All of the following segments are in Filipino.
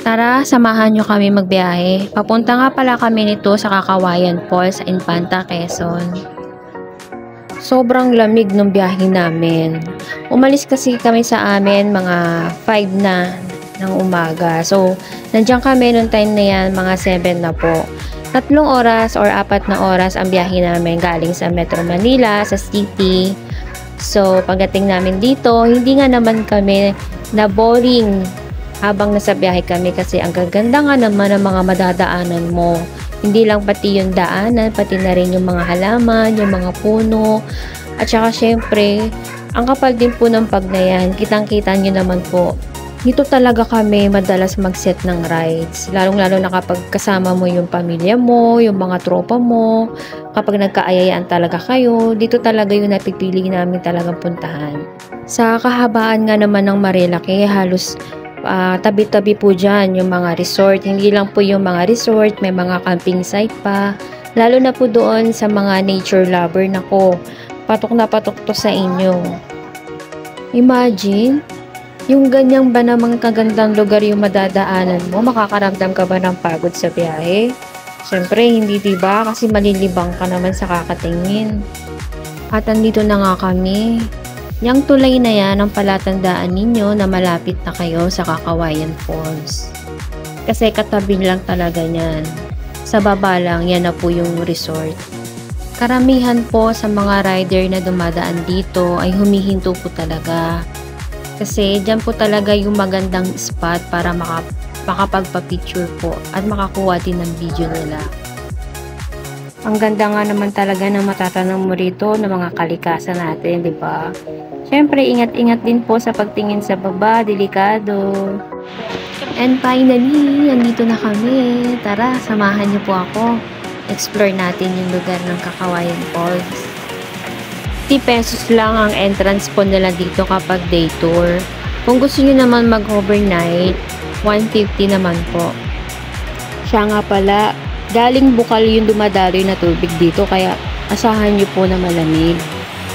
Tara, samahan nyo kami magbiyahe. Papunta nga pala kami nito sa Kakawayan Falls sa Infanta, Quezon. Sobrang lamig nung biyahe namin. Umalis kasi kami sa amin mga 5 na ng umaga. So, nandiyan kami nung time na yan, mga 7 na po. 3 oras or 4 na oras ang biyahe namin galing sa Metro Manila, sa city. So, pagdating namin dito, hindi nga naman kami na boring habang nasa biyahe kami kasi ang gaganda nga naman ng mga madadaanan mo. Hindi lang pati yung daanan, pati na rin yung mga halaman, yung mga puno. At saka syempre, ang kapal din po ng pagnayan, kitang-kita nyo naman po. Dito talaga kami madalas mag-set ng rides. Lalong-lalo na kapag kasama mo yung pamilya mo, yung mga tropa mo, kapag nagkaayayaan talaga kayo, dito talaga yung napipili namin talagang puntahan. Sa kahabaan nga naman ng Marilaki, halos tabi-tabi po dyan yung mga resort. Hindi lang po yung mga resort, may mga camping site pa. Lalo na po doon sa mga nature lover. Nako, patok na patok to sa inyo. Imagine, yung ganyang ba namang kagandang lugar yung madadaanan mo, makakaramdam ka ba ng pagod sa biyahe? Siyempre, hindi diba? Kasi malilibang ka naman sa kakatingin. At andito na nga kami. Yang tulay na yan ang palatandaan ninyo na malapit na kayo sa Kakawayan Falls. Kasi katabi lang talaga niyan. Sa baba lang, yan na po yung resort. Karamihan po sa mga rider na dumadaan dito ay humihinto po talaga. Kasi dyan po talaga yung magandang spot para makapagpa-picture po at makakuha din ng video nila. Ang ganda nga naman talaga ng matatanong mo rito ng mga kalikasan natin, di ba? Siyempre, ingat-ingat din po sa pagtingin sa baba, delikado. And finally, nandito na kami. Tara, samahan niyo po ako. Explore natin yung lugar ng Kakawayan Falls. 50 pesos lang ang entrance po nila dito kapag day tour. Kung gusto niyo naman mag-overnight, 150 naman po. Siya nga pala, galing Bukal yung dumadaloy na tubig dito kaya asahan niyo po na malamig.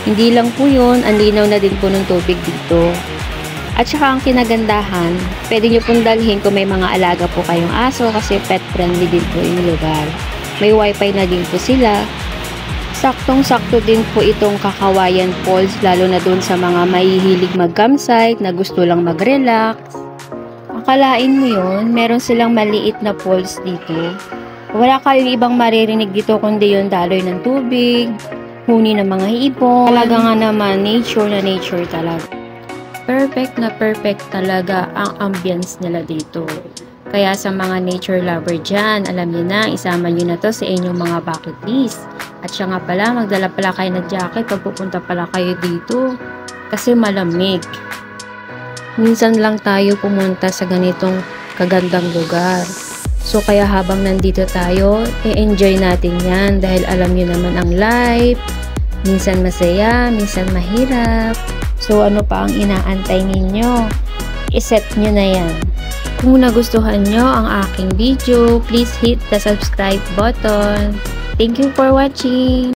Hindi lang po yun, ang linaw na din po ng tubig dito. At saka ang kinagandahan, pwede nyo pong dalhin kung may mga alaga po kayong aso kasi pet friendly din po yung lugar. May wifi na din po sila. Saktong-sakto din po itong Kakawayan Falls lalo na dun sa mga mahihilig mag-campsite na gusto lang mag-relax. Akalain mo yun, meron silang maliit na falls dito. Wala kayong ibang maririnig dito kundi yung daloy ng tubig, huni ng mga ibon. Talaga nga naman, nature na nature talaga. Perfect na perfect talaga ang ambience nila dito. Kaya sa mga nature lover dyan, alam niyo na, isama niyo na to sa inyong mga bucket list. At siya nga pala, magdala pala kayo ng jacket pag pupunta pala kayo dito. Kasi malamig. Minsan lang tayo pumunta sa ganitong kagandang lugar. So kaya habang nandito tayo, i-enjoy natin yan dahil alam niyo naman ang life. Minsan masaya, minsan mahirap. So ano pa ang inaantay ninyo? I-set nyo na yan. Kung nagustuhan nyo ang aking video, please hit the subscribe button. Thank you for watching!